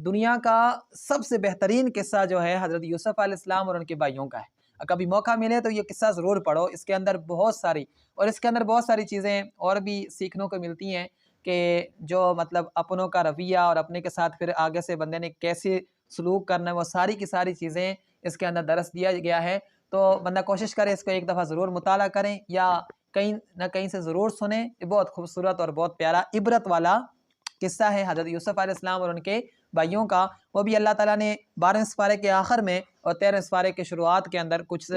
دنیا کا سب سے بہترین قصہ جو ہے حضرت یوسف علیہ السلام اور ان کے بھائیوں کا ہے۔ کبھی موقع ملے تو یہ قصہ ضرور پڑھو، اس کے اندر بہت ساری چیزیں اور بھی سیکھنے کو ملتی ہیں کہ جو مطلب اپنوں کا رویہ اور اپنے کے ساتھ پھر آگے سے بندے نے کیسے سلوک کرنا ہے، وہ ساری کی ساری چیزیں اس کے اندر درس دیا گیا ہے۔ تو بندہ کوشش کرے اس کو ایک دفعہ ضرور مطالعہ کریں یا کہیں نہ کہیں سے ضرور سنیں۔ یہ بہت خوبصورت اور بہت پیارا عبرت والا قصہ ہے حضرت یوسف علیہ السلام اور ان کے بھائیوں کا۔ وہ بھی اللہ تعالیٰ نے 12 سپارے کے آخر میں اور 13 سپارے کے شروعات کے اندر کچھ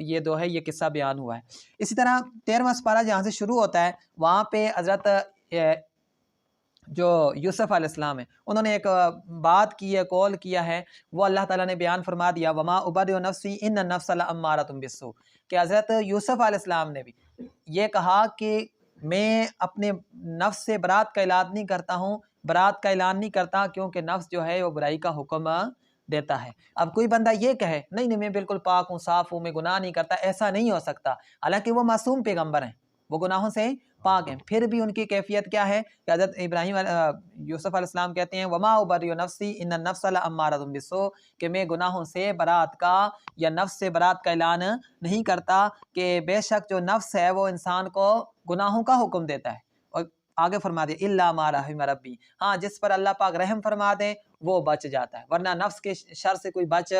یہ قصہ بیان ہوا ہے۔ اسی طرح 13واں سپارہ جہاں سے شروع ہوتا ہے وہاں پہ حضرت جو یوسف علیہ السلام ہیں انہوں نے ایک بات کی ہے، قول کیا ہے، وہ اللہ تعالیٰ نے بیان فرما دیا، وما ابرئ نفسی ان النفس لامارۃ بالسوء، کہ حضرت یوسف علیہ السلام نے بھی یہ کہا کہ میں اپنے نفس سے برات کا اعلان نہیں کرتا ہوں، برات کا اعلان نہیں کرتا کیونکہ نفس جو ہے وہ برائی کا حکم دیتا ہے۔ اب کوئی بندہ یہ کہے نہیں میں بالکل پاک ہوں، صاف ہوں، میں گناہ نہیں کرتا، ایسا نہیں ہو سکتا، حالانکہ وہ معصوم پیغمبر ہیں، وہ گناہوں سے پاک ہیں، پھر بھی ان کی کیفیت کیا ہے کہ حضرت یوسف علیہ السلام کہتے ہیں وما ابرئ نفسی ان النفس لامارۃ بالسوء، کہ میں گناہوں سے برات کا یا نفس سے برات کا اعلان نہیں کرتا، کہ بے شک جو نفس ہے وہ انسان کو گناہوں کا حکم دیتا ہے، اور آگے فرما دے الا ما رحم ربی، ہاں جس پر اللہ پاک رحم فرما دے وہ بچ جاتا ہے، ورنہ نفس کے شر سے کوئی بچ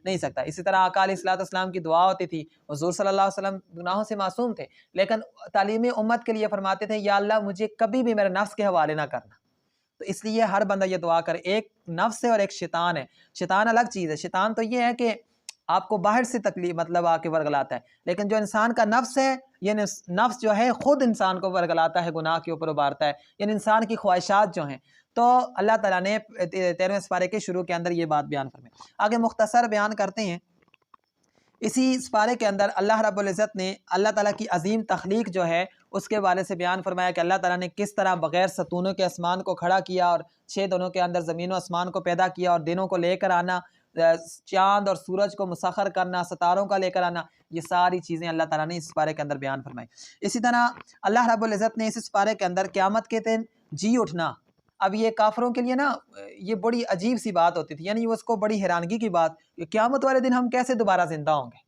نہیں سکتا۔ اسی طرح آقا علیہ السلام کی دعا ہوتی تھی، حضور صلی اللہ علیہ وسلم گناہوں سے معصوم تھے لیکن تعلیم امت کے لیے فرماتے تھے یا اللہ مجھے کبھی بھی میرے نفس کے حوالے نہ کرنا۔ تو اس لیے ہر بندہ یہ دعا کرے، ایک نفس ہے اور ایک شیطان ہے، شیطان الگ چیز ہے، شیطان تو یہ ہے کہ آپ کو باہر سے تکلیف مطلب آ کے ورگلاتا ہے، لیکن جو انسان کا نفس ہے یہ نفس جو ہے خود انسان کو ورگلاتا ہے، گناہ کے اوپر ابھارتا ہے، یعنی انسان کی خواہشات جو ہیں۔ تو اللہ تعالیٰ نے 13ویں سپارے کے شروع کے اندر یہ بات بیان فرمائی۔ آگے مختصر بیان کرتے ہیں، اسی سپارے کے اندر اللہ رب العزت نے اللہ تعالیٰ کی عظیم تخلیق جو ہے اس کے بارے سے بیان فرمایا کہ اللہ تعالیٰ نے کس طرح بغیر ستونوں کے آسمان کو کھڑا کیا اور 6 دنوں کے اندر زمین و آسمان کو پیدا کیا، اور دنوں کو لے کر آنا، چاند اور سورج کو مسخر کرنا، ستاروں کا لے کر آنا، یہ ساری چیزیں اللہ تعالیٰ نے اس سپارے کے اندر بیان فرمائی۔ اسی طرح اللہ رب العزت نے اس سپارے کے اندر قیامت کے دن جی اٹھنا، اب یہ کافروں کے لیے نا یہ بڑی عجیب سی بات ہوتی تھی، یعنی اس کو بڑی حیرانگی کی بات کہ قیامت والے دن ہم کیسے دوبارہ زندہ ہوں گے،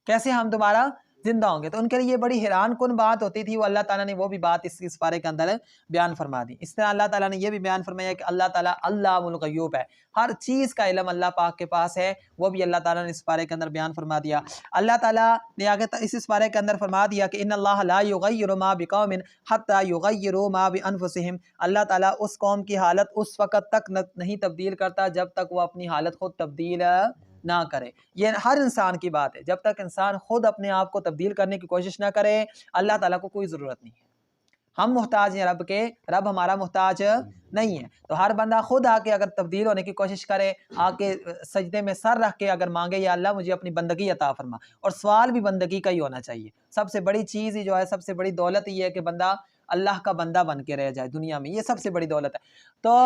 کیسے ہم دوبارہ زندہ ہوں گے، تو ان کے لیے یہ بڑی حیران کن بات ہوتی تھی، وہ اللہ تعالیٰ نے وہ بھی بات اس سپارے کے اندر بیان فرما دی۔ اس طرح اللہ تعالیٰ نے یہ بھی بیان فرمایا کہ اللہ تعالیٰ علام الغیوب ہے، ہر چیز کا علم اللہ پاک کے پاس ہے، وہ بھی اللہ تعالیٰ نے اس سپارے کے اندر بیان فرما دیا۔ اللہ تعالیٰ نے آگے اس سپارے کے اندر فرما دیا کہ ان اللہ لا یغیر ما بقوم حتی یغیروا ما بانفسہم، اللہ تعالیٰ اس قوم کی حالت اس وقت تک نہیں تبدیل کرتا جب تک وہ اپنی حالت خود تبدیل نہ کرے۔ یہ ہر انسان کی بات ہے، جب تک انسان خود اپنے آپ کو تبدیل کرنے کی کوشش نہ کرے اللہ تعالیٰ کو کوئی ضرورت نہیں ہے۔ ہم محتاج ہیں رب کے، رب ہمارا محتاج نہیں ہے، تو ہر بندہ خود آ کے اگر تبدیل ہونے کی کوشش کرے، آ کے سجدے میں سر رکھ کے اگر مانگے یا اللہ مجھے اپنی بندگی عطا فرما، اور سوال بھی بندگی کا ہی ہونا چاہیے۔ سب سے بڑی چیز ہی جو ہے، سب سے بڑی دولت یہ ہے کہ بندہ اللہ کا بندہ بن کے رہ جائے دنیا میں، یہ سب سے بڑی دولت ہے۔ تو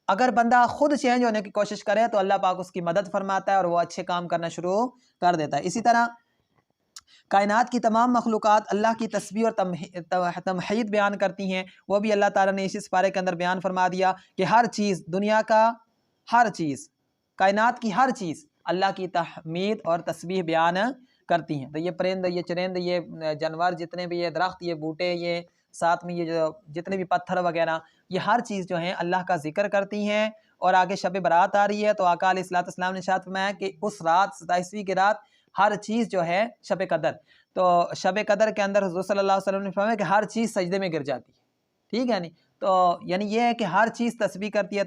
اگر بندہ خود چینج ہونے کی کوشش کرے تو اللہ پاک اس کی مدد فرماتا ہے اور وہ اچھے کام کرنا شروع کر دیتا ہے۔ اسی طرح کائنات کی تمام مخلوقات اللہ کی تسبیح اور تمحید بیان کرتی ہیں، وہ بھی اللہ تعالیٰ نے اسی سپارے کے اندر بیان فرما دیا کہ ہر چیز، دنیا کا ہر چیز، کائنات کی ہر چیز اللہ کی تحمید اور تسبیح بیان کرتی ہیں۔ تو یہ پرند، یہ چرند، یہ جانور، جتنے بھی یہ درخت، یہ بوٹے، یہ ساتھ میں یہ جو جتنے بھی پتھر وغیرہ، یہ ہر چیز جو ہیں اللہ کا ذکر کرتی ہیں۔ اور آگے شب برات آ رہی ہے تو آقا علیہ السلام نے ارشاد فرمایا کہ اس رات 27ویں کی رات ہر چیز جو ہے شب قدر، تو شب قدر کے اندر حضور صلی اللہ علیہ وسلم نے فرمایا کہ ہر چیز سجدے میں گر جاتی ہے، ٹھیک ہے نہیں؟ تو یعنی یہ ہے کہ ہر چیز تسبیح کرتی ہے،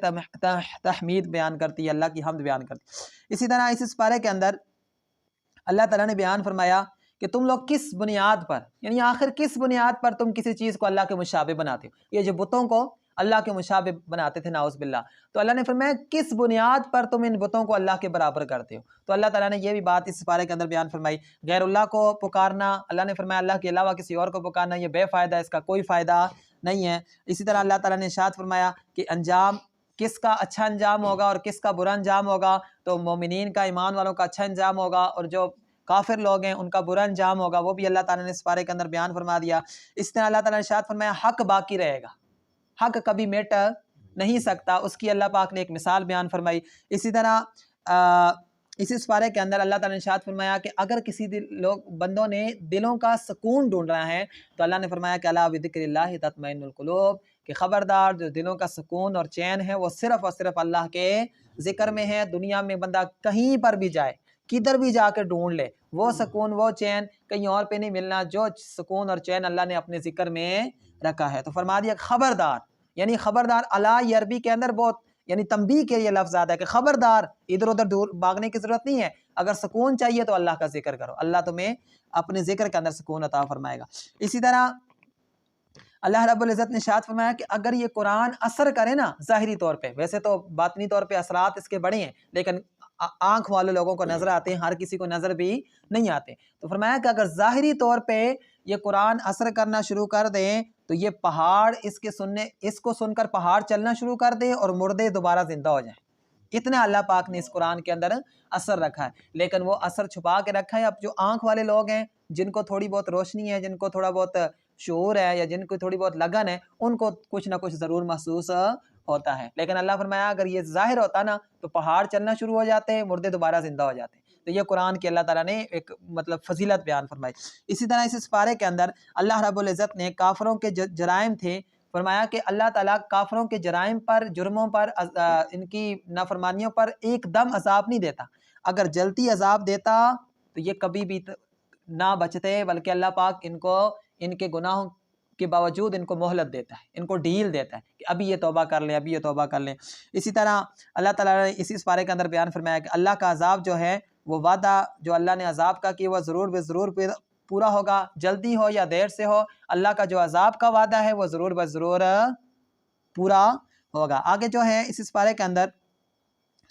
تحمید بیان کرتی ہے، اللہ کی حمد بیان کرتی ہے۔ اسی طرح اس سپارے کے اندر اللہ تعالیٰ نے بیان فرمایا کہ تم لوگ کس بنیاد پر، یعنی آخر کس بنیاد پر تم کسی چیز کو اللہ کے مشابہ بناتے ہو، یہ جو بتوں کو اللہ کے مشابہ بناتے تھے نعوذ باللہ، تو اللہ نے فرمایا کس بنیاد پر تم ان بتوں کو اللہ کے برابر کرتے ہو۔ تو اللہ تعالیٰ نے یہ بھی بات اس سپارے کے اندر بیان فرمائی، غیر اللہ کو پکارنا، اللہ نے فرمایا اللہ کے علاوہ کسی اور کو پکارنا یہ بے فائدہ ہے، اس کا کوئی فائدہ نہیں ہے۔ اسی طرح اللہ تعالیٰ نے ارشاد فرمایا کہ انجام کس کا اچھا انجام ہوگا اور کس کا برا انجام ہوگا، تو مومنین کا، ایمان والوں کا اچھا انجام ہوگا، اور جو کافر لوگ ہیں ان کا برا انجام ہوگا، وہ بھی اللہ تعالیٰ نے اس سپارے کے اندر بیان فرما دیا۔ اس طرح اللہ تعالیٰ نے ارشاد فرمایا حق باقی رہے گا، حق کبھی مٹ نہیں سکتا، اس کی اللہ پاک نے ایک مثال بیان فرمائی۔ اسی طرح اسی سپارے کے اندر اللہ تعالیٰ نے ارشاد فرمایا کہ اگر کسی بندوں نے دلوں کا سکون ڈھونڈنا ہے تو اللہ نے فرمایا کہ الا بذکر اللہ تطمئن القلوب، کہ خبردار جو دلوں کا سکون اور چین ہے وہ صرف اور صرف اللہ کے ذکر میں ہے۔ دنیا میں بندہ کہیں پر بھی جائے، کدھر بھی جا کے ڈھونڈ لے، وہ سکون وہ چین کہیں اور پہ نہیں ملنا جو سکون اور چین اللہ نے اپنے ذکر میں رکھا ہے۔ تو فرما دیا خبردار، یعنی خبردار الا یہ عربی کے اندر بہت یعنی تنبیہ کے یہ لفظ آتا ہے کہ خبردار، ادھر ادھر دور بھاگنے کی ضرورت نہیں ہے، اگر سکون چاہیے تو اللہ کا ذکر کرو، اللہ تمہیں اپنے ذکر کے اندر سکون عطا فرمائے گا۔ اسی طرح اللہ رب العزت نے ارشاد فرمایا کہ اگر یہ قرآن اثر کرے نا ظاہری طور پہ، ویسے تو باطنی طور پہ اثرات اس کے بڑے ہیں لیکن آنکھ والے لوگوں کو نظر آتے ہیں، ہر کسی کو نظر بھی نہیں آتے، تو فرمایا کہ اگر ظاہری طور پہ یہ قرآن اثر کرنا شروع کر دیں تو یہ پہاڑ اس کو سن کر پہاڑ چلنا شروع کر دیں اور مردے دوبارہ زندہ ہو جائیں۔ اتنا اللہ پاک نے اس قرآن کے اندر اثر رکھا ہے، لیکن وہ اثر چھپا کے رکھا ہے۔ اب جو آنکھ والے لوگ ہیں، جن کو تھوڑی بہت روشنی ہے، جن کو تھوڑا بہت شعور ہے یا جن کو تھوڑی بہت لگن ہے، ان کو کچھ نہ کچھ ضرور محسوس ہوتا ہے، لیکن اللہ فرمایا اگر یہ ظاہر ہوتا نا تو پہاڑ چلنا شروع ہو جاتے ہیں، مردے دوبارہ زندہ ہو جاتے ہیں۔ تو یہ قرآن کی اللہ تعالیٰ نے ایک فضیلت بیان فرمائی۔ اسی طرح اس سپارے کے اندر اللہ رب العزت نے کافروں کے جرائم تھے، فرمایا کہ اللہ تعالیٰ کافروں کے جرائم پر، جرموں پر، ان کی نافرمانیوں پر ایک دم عذاب نہیں دیتا، اگر جلتی عذاب دیتا تو یہ کبھی بھی نہ بچتے، بلکہ اللہ پاک ان کے گناہوں کے باوجود ان کو مہلت دیتا ہے، ان کو ڈھیل دیتا ہے کہ ابھی یہ توبہ کر لیں، ابھی یہ توبہ کر لیں۔ اسی طرح اللہ تعالیٰ نے اسی سپارے کے اندر بیان فرمایا کہ اللہ کا عذاب جو ہے وہ وعدہ جو اللہ نے عذاب کا کیا وہ ضرور بے ضرور پورا ہوگا، جلدی ہو یا دیر سے ہو، اللہ کا جو عذاب کا وعدہ ہے وہ ضرور بے ضرور پورا ہوگا۔ آگے جو ہے اس سپارے کے اندر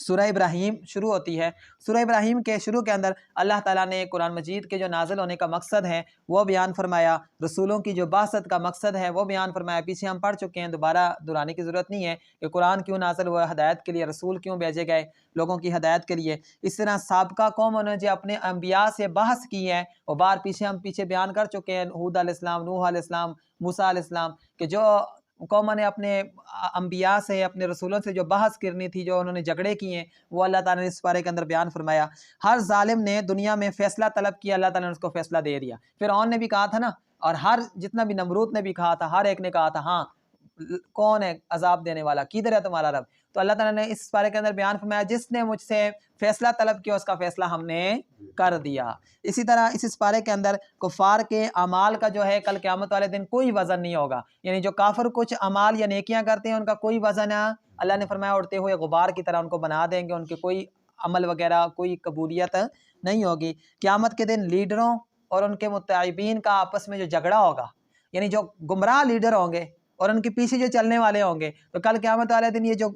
سورہ ابراہیم شروع ہوتی ہے۔ سورہ ابراہیم کے شروع کے اندر اللہ تعالیٰ نے قرآن مجید کے جو نازل ہونے کا مقصد ہے وہ بیان فرمایا، رسولوں کی جو بعثت کا مقصد ہے وہ بیان فرمایا۔ پیچھے ہم پڑھ چکے ہیں، دوبارہ دہرانے کی ضرورت نہیں ہے کہ قرآن کیوں نازل ہوا، ہدایت کے لیے رسول کیوں بھیجے گئے، لوگوں کی ہدایت کے لیے۔ اس طرح سابقہ قوموں نے جو اپنے انبیاء سے بحث کی ہے وہ ہم پیچھے بیان کر چکے ہیں، ہود علیہ السلام، نوح علیہ السلام، موسیٰ علیہ السلام، کہ جو قوموں نے اپنے انبیاء سے، اپنے رسولوں سے جو بحث کرنی تھی، جو انہوں نے جھگڑے کیے ہیں، وہ اللہ تعالیٰ نے اس بارے کے اندر بیان فرمایا۔ ہر ظالم نے دنیا میں فیصلہ طلب کیا، اللہ تعالیٰ نے اس کو فیصلہ دے دیا۔ فرعون نے بھی کہا تھا نا، اور جتنا بھی نمرود نے بھی کہا تھا، ہر ایک نے کہا تھا ہاں کون ہے عذاب دینے والا، کدھر ہے تمہارا رب؟ تو اللہ تعالیٰ نے اس بارے کے اندر بیان فرمایا جس نے مجھ سے فیصلہ طلب کیا اس کا فیصلہ ہم نے کر دیا۔ اسی طرح اس پارے کے اندر کفار کے اعمال کا جو ہے کل قیامت والے دن کوئی وزن نہیں ہوگا، یعنی جو کافر کچھ اعمال یا نیکیاں کرتے ہیں ان کا کوئی وزن ہے، اللہ نے فرمایا اڑتے ہوئے غبار کی طرح ان کو بنا دیں گے، ان کے کوئی عمل وغیرہ کوئی قبولیت نہیں ہوگی۔ قیامت کے دن لیڈروں اور ان کے متعبین کا آپس میں جو جھگڑا ہوگا، یعنی جو گمراہ لیڈر ہوں گے اور ان کے پیچھے جو چلنے والے ہوں گے، تو کل قیامت والے دن یہ جو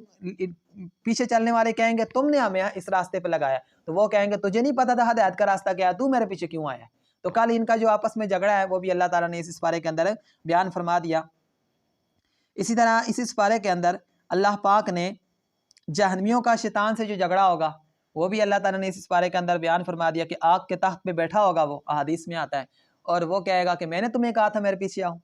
پیچھے چلنے والے کہیں گے تم نے ہمیں اس راستے پہ لگایا، تو وہ کہیں گے تجھے نہیں پتا تھا ہدایت کا راستہ کیا ہے، تو میرے پیچھے کیوں آیا؟ تو کل ان کا جو آپس میں جھگڑا ہے وہ بھی اللہ تعالیٰ نے اس پارے کے اندر بیان فرما دیا۔ اسی طرح اس پارے کے اندر اللہ پاک نے جہنمیوں کا شیطان سے جو جھگڑا ہوگا وہ بھی اللہ تعالیٰ نے اس پارے کے اندر بیان فرما دیا کہ آگ کے تخت پہ بیٹھا ہوگا، وہ احادیث میں آتا ہے، اور وہ کہے گا کہ میں نے تمہیں کہا تھا میرے پیچھے آؤ،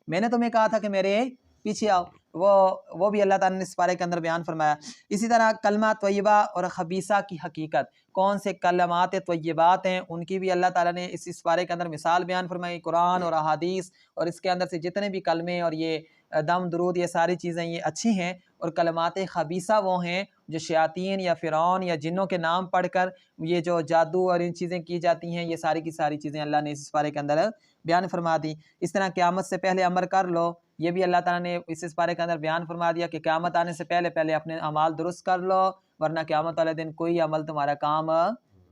میں نے تمہیں کہا تھا کہ میرے پیچھے آؤ، وہ بھی اللہ تعالیٰ نے اس پارے کے اندر بیان فرمایا۔ اسی طرح کلمہ طیبہ اور خبیثہ کی حقیقت، کون سے کلمات طیبات ہیں ان کی بھی اللہ تعالیٰ نے اس پارے کے اندر مثال بیان فرمائی۔ قرآن اور احادیث اور اس کے اندر سے جتنے بھی کلمے اور یہ دم درود یہ ساری چیزیں یہ اچھی ہیں، اور کلمات خبیثہ وہ ہیں جو شیاطین یا فرعون یا جنوں کے نام پڑھ کر یہ جو جادو اور ان چیزیں کی جاتی ہیں، یہ ساری کی ساری چیزیں اللہ نے اس پارے کے اندر بیان فرما دی۔ اس طرح قیامت سے پہلے عمل کر لو، یہ بھی اللہ تعالیٰ نے اس پارے کے اندر بیان فرما دیا کہ قیامت آنے سے پہلے اپنے اعمال درست کر لو، ورنہ قیامت والے دن کوئی عمل تمہارا کام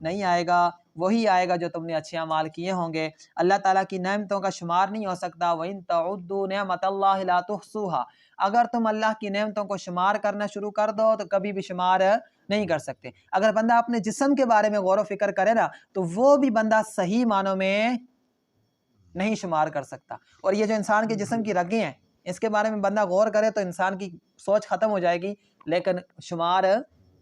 نہیں آئے گا، وہی آئے گا جو تم نے اچھے اعمال کیے ہوں گے۔ اللہ تعالیٰ کی نعمتوں کا شمار نہیں ہو سکتا، وَإِن تَعُدُّوا نِعْمَتَ اللَّهِ لَا تُحْصُوهَا، اگر تم اللہ کی نعمتوں کو شمار کرنا شروع کر دو تو کبھی بھی شمار نہیں کر سکتے۔ اگر بندہ اپنے جسم کے بارے میں غور و فکر کرے نا تو وہ بھی بندہ صحیح معنوں میں نہیں شمار کر سکتا، اور یہ جو انسان کے جسم کی رگیں ہیں اس کے بارے میں بندہ غور کرے تو انسان کی سوچ ختم ہو جائے گی، لیکن شمار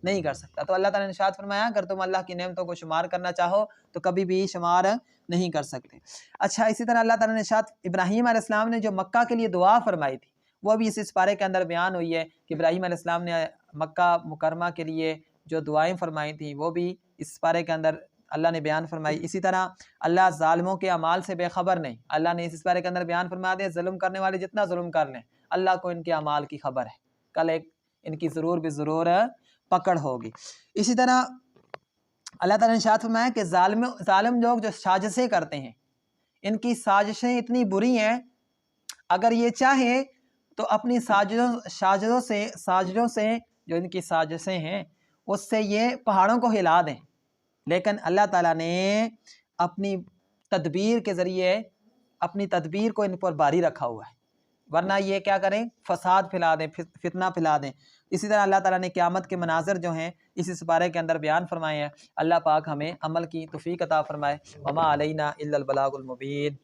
نہیں کر سکتا۔ تو اللہ تعالیٰ نے ارشاد فرمایا اگر تم اللہ کی نعمتوں کو شمار کرنا چاہو تو کبھی بھی شمار نہیں کر سکتے۔ اچھا، اسی طرح اللہ تعالیٰ نے ارشاد ابراہیم علیہ السلام نے جو مکہ کے لیے دعا فرمائی تھی وہ بھی اس پارے کے اندر بیان ہوئی ہے کہ ابراہیم علیہ السلام نے مکہ مکرمہ کے لیے جو دعائیں فرمائی تھیں وہ بھی اس پارے کے اندر اللہ نے بیان فرمائی۔ اسی طرح اللہ ظالموں کے اعمال سے بے خبر نہیں، اللہ نے اس پارے کے اندر بیان فرما دیا ظلم کرنے والے جتنا ظلم کر لیں اللہ کو ان کے اعمال کی خبر ہے، کل ایک ان کی ضرور بھی ضرور پکڑ ہوگی۔ اسی طرح اللہ تعالیٰ نے ارشاد فرمایا کہ ظالم لوگ جو سازشیں کرتے ہیں ان کی سازشیں اتنی بری ہیں، اگر یہ چاہیں تو اپنی سازشوں سے جو ان کی سازشیں ہیں اس سے یہ پہاڑوں کو ہلا دیں، لیکن اللہ تعالیٰ نے اپنی تدبیر کے ذریعے اپنی تدبیر کو ان پر باری رکھا ہوا ہے، ورنہ یہ کیا کریں فساد پھیلا دیں، فتنہ پھیلا دیں۔ اسی طرح اللہ تعالیٰ نے قیامت کے مناظر جو ہیں اس سپارے کے اندر بیان فرمائے ہیں۔ اللہ پاک ہمیں عمل کی توفیق عطا فرمائے۔ وما علینا الا البلاغ المبین۔